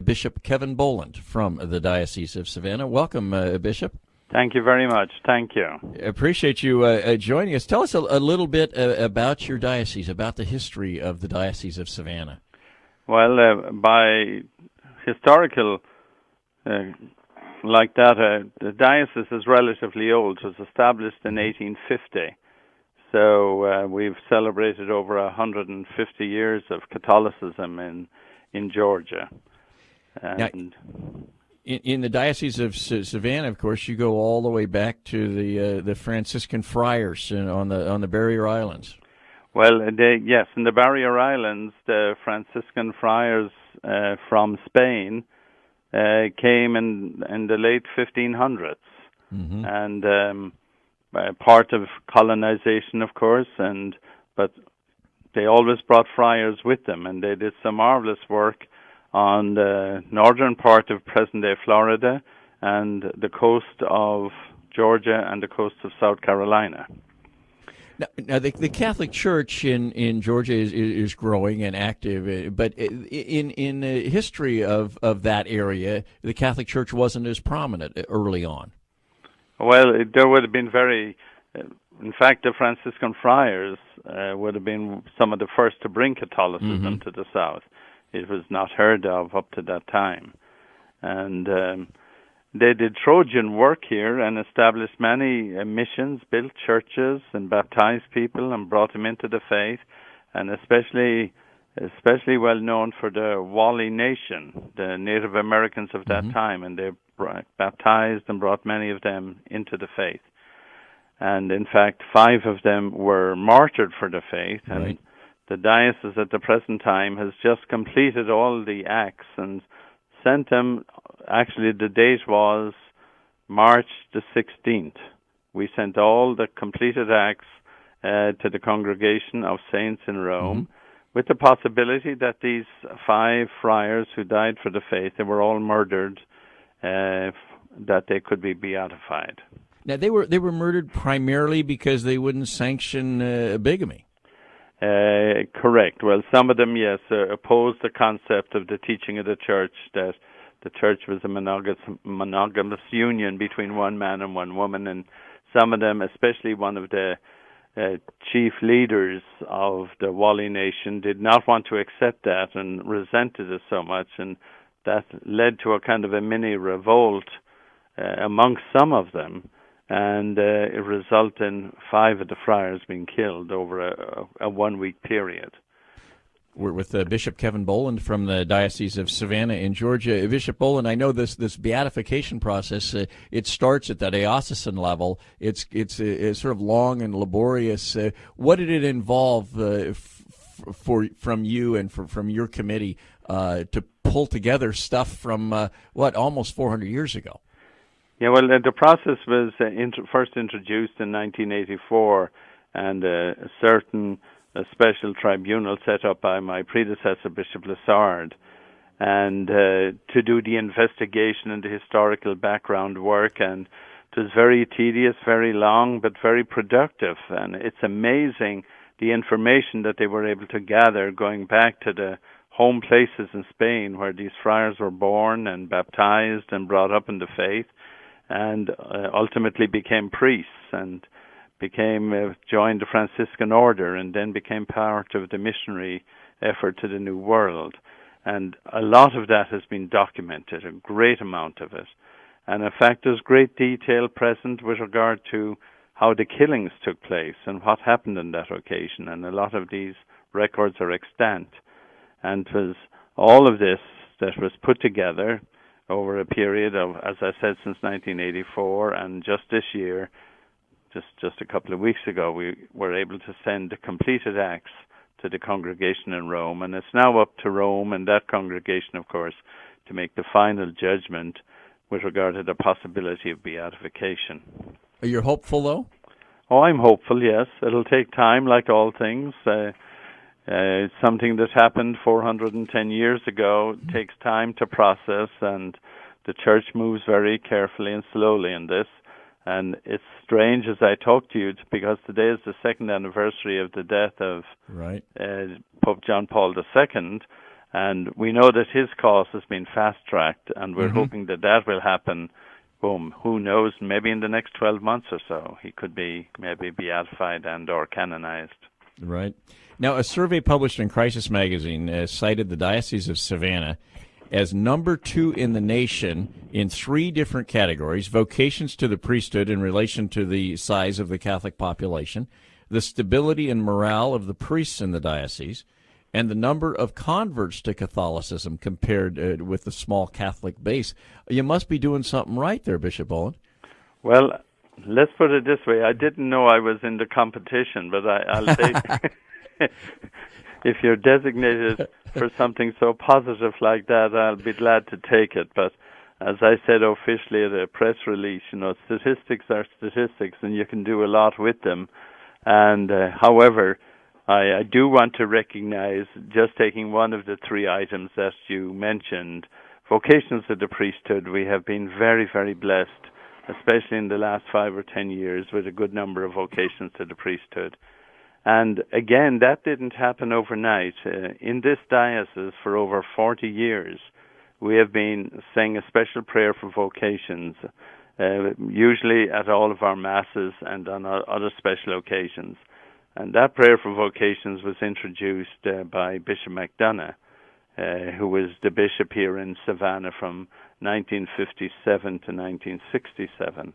Bishop Kevin Boland from the Diocese of Savannah. Welcome, Bishop. Thank you very much. Thank you. Appreciate you joining us. Tell us a little bit about your diocese, about the history of the Diocese of Savannah. Well, by historical, the diocese is relatively old. It was established in 1850. So we've celebrated over 150 years of Catholicism in Georgia. And now, in the Diocese of Savannah, of course, you go all the way back to the Franciscan friars on the Barrier Islands. Well, yes, in the Barrier Islands, the Franciscan friars from Spain came in the late 1500s, and part of colonization, of course, but they always brought friars with them, and they did some marvelous work on the northern part of present-day Florida and the coast of Georgia and the coast of South Carolina. Now the Catholic Church in Georgia is growing and active, but in the history of that area, the Catholic Church wasn't as prominent early on. Well, there would have been in fact, the Franciscan friars would have been some of the first to bring Catholicism to the South. It was not heard of up to that time. And they did Trojan work here and established many missions, built churches and baptized people and brought them into the faith, and especially well known for the Wally Nation, the Native Americans of that time, and they baptized and brought many of them into the faith. And in fact, 5 of them were martyred for the faith, and right. The diocese at the present time has just completed all the acts and sent them. Actually, the date was March the 16th. We sent all the completed acts to the Congregation of Saints in Rome, with the possibility that these 5 friars who died for the faith, they were all murdered, that they could be beatified. Now, they were murdered primarily because they wouldn't sanction bigamy. Correct. Well, some of them, yes, opposed the concept of the teaching of the Church that the Church was a monogamous union between one man and one woman, and some of them, especially one of the chief leaders of the Wally Nation, did not want to accept that and resented it so much, and that led to a kind of a mini revolt amongst some of them. And it resulted in 5 of the friars being killed over a 1-week period. We're with Bishop Kevin Boland from the Diocese of Savannah in Georgia. Bishop Boland, I know this beatification process, it starts at the diocesan level. It's sort of long and laborious. What did it involve from you and from your committee to pull together stuff from, almost 400 years ago? Yeah, well, the process was first introduced in 1984, and a special tribunal set up by my predecessor, Bishop Lessard, and to do the investigation and the historical background work. And it was very tedious, very long, but very productive. And it's amazing the information that they were able to gather going back to the home places in Spain where these friars were born and baptized and brought up in the faith, and ultimately became priests and joined the Franciscan order, and then became part of the missionary effort to the New World. And a lot of that has been documented, a great amount of it. And in fact, there's great detail present with regard to how the killings took place and what happened on that occasion. And a lot of these records are extant. And it was all of this that was put together over a period of, as I said, since 1984, and just this year, just a couple of weeks ago, we were able to send the completed acts to the congregation in Rome, and it's now up to Rome and that congregation, of course, to make the final judgment with regard to the possibility of beatification. Are you hopeful, though? Oh, I'm hopeful, yes. It'll take time, like all things. It's something that happened 410 years ago. It takes time to process, and the Church moves very carefully and slowly in this. And it's strange as I talk to you, because today is the 2nd anniversary of the death of right. Pope John Paul II, And we know that his cause has been fast-tracked, and we're hoping that that will happen. Boom, who knows, maybe in the next 12 months or so, he could be maybe beatified and or canonized. Right. Now, a survey published in Crisis Magazine cited the Diocese of Savannah as number 2 in the nation in 3 different categories: vocations to the priesthood in relation to the size of the Catholic population, the stability and morale of the priests in the diocese, and the number of converts to Catholicism compared with the small Catholic base. You must be doing something right there, Bishop Boland. Well, let's put it this way. I didn't know I was in the competition, but I'll say if you're designated for something so positive like that, I'll be glad to take it. But as I said officially at a press release, statistics are statistics, and you can do a lot with them. And however, I do want to recognize, just taking one of the 3 items that you mentioned, vocations to the priesthood. We have been very, very blessed, especially in the last 5 or 10 years, with a good number of vocations to the priesthood. And again, that didn't happen overnight. In this diocese for over 40 years, we have been saying a special prayer for vocations, usually at all of our masses and on other special occasions. And that prayer for vocations was introduced by Bishop McDonough, who was the bishop here in Savannah from 1957 to 1967.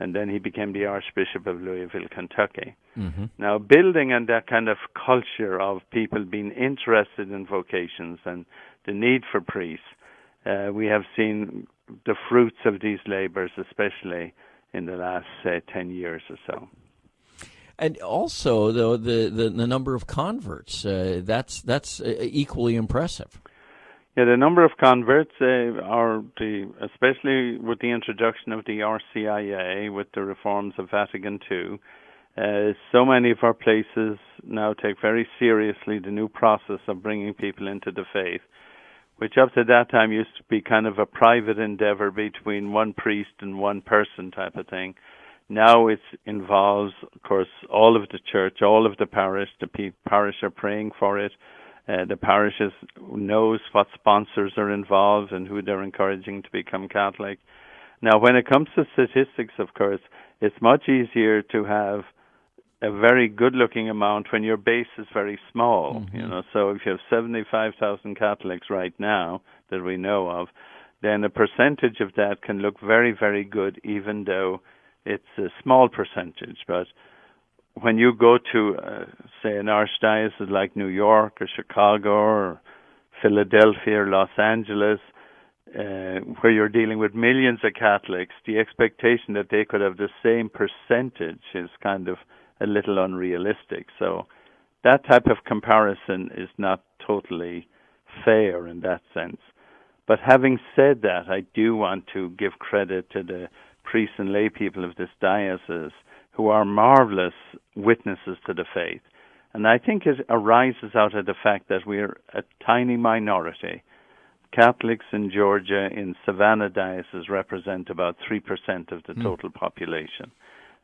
And then he became the Archbishop of Louisville, Kentucky. Now, building on that kind of culture of people being interested in vocations and the need for priests, we have seen the fruits of these labors, especially in the last, 10 years or so. And also, though, the number of converts, that's equally impressive. Yeah, the number of converts especially with the introduction of the RCIA, with the reforms of Vatican II, so many of our places now take very seriously the new process of bringing people into the faith, which up to that time used to be kind of a private endeavor between one priest and one person type of thing. Now it involves, of course, all of the church, all of the parish. The parish are praying for it. The parish knows what sponsors are involved and who they're encouraging to become Catholic. Now, when it comes to statistics, of course, it's much easier to have a very good-looking amount when your base is very small. So if you have 75,000 Catholics right now that we know of, then a percentage of that can look very, very good, even though it's a small percentage. But when you go to, say, an archdiocese like New York or Chicago or Philadelphia or Los Angeles, where you're dealing with millions of Catholics, the expectation that they could have the same percentage is kind of a little unrealistic. So that type of comparison is not totally fair in that sense. But having said that, I do want to give credit to the priests and lay people of this diocese who are marvelous witnesses to the faith. And I think it arises out of the fact that we're a tiny minority. Catholics in Georgia, in Savannah Diocese, represent about 3% of the total population.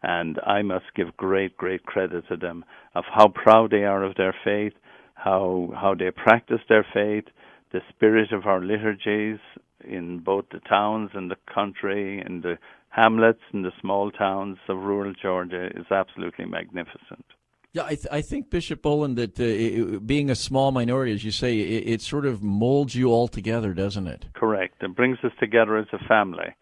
And I must give great, great credit to them of how proud they are of their faith, how they practice their faith, the spirit of our liturgies in both the towns and the country and the hamlets and the small towns of rural Georgia is absolutely magnificent. Yeah, I think, Bishop Boland, that being a small minority, as you say, it sort of molds you all together, doesn't it? Correct. It brings us together as a family.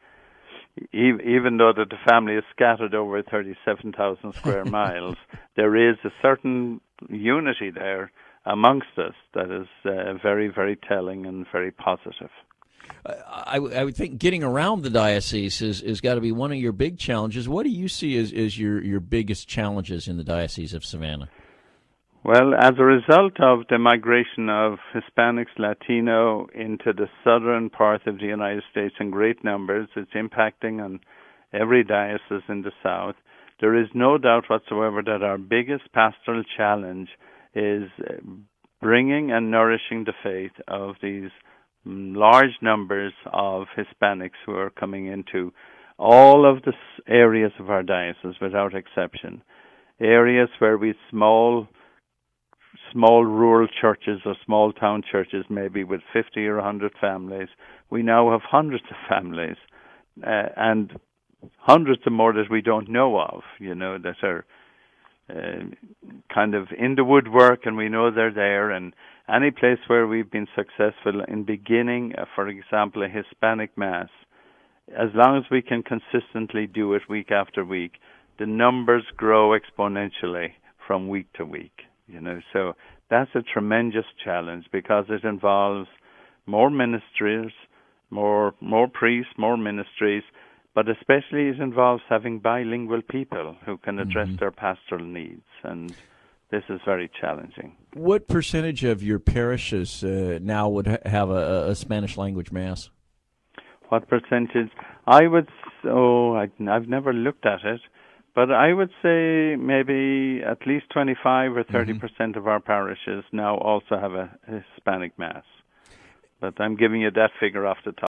Even though that the family is scattered over 37,000 square miles, there is a certain unity there amongst us that is very, very telling and very positive. I would think getting around the diocese is got to be one of your big challenges. What do you see as your biggest challenges in the Diocese of Savannah? Well, as a result of the migration of Hispanics, Latino into the southern part of the United States in great numbers, it's impacting on every diocese in the south. There is no doubt whatsoever that our biggest pastoral challenge is bringing and nourishing the faith of these large numbers of Hispanics who are coming into all of the areas of our diocese without exception. Areas where we small small rural churches or small town churches, maybe with 50 or 100 families. We now have hundreds of families, and hundreds of more that we don't know of, that are kind of in the woodwork, and we know they're there. And any place where we've been successful in beginning, for example, a Hispanic Mass, as long as we can consistently do it week after week, the numbers grow exponentially from week to week. So that's a tremendous challenge, because it involves more ministries, more priests, more ministries, but especially it involves having bilingual people who can address their pastoral needs, and this is very challenging. What percentage of your parishes now would have a Spanish language Mass? What percentage? I've never looked at it, but I would say maybe at least 25 or 30% of our parishes now also have a Hispanic Mass. But I'm giving you that figure off the top.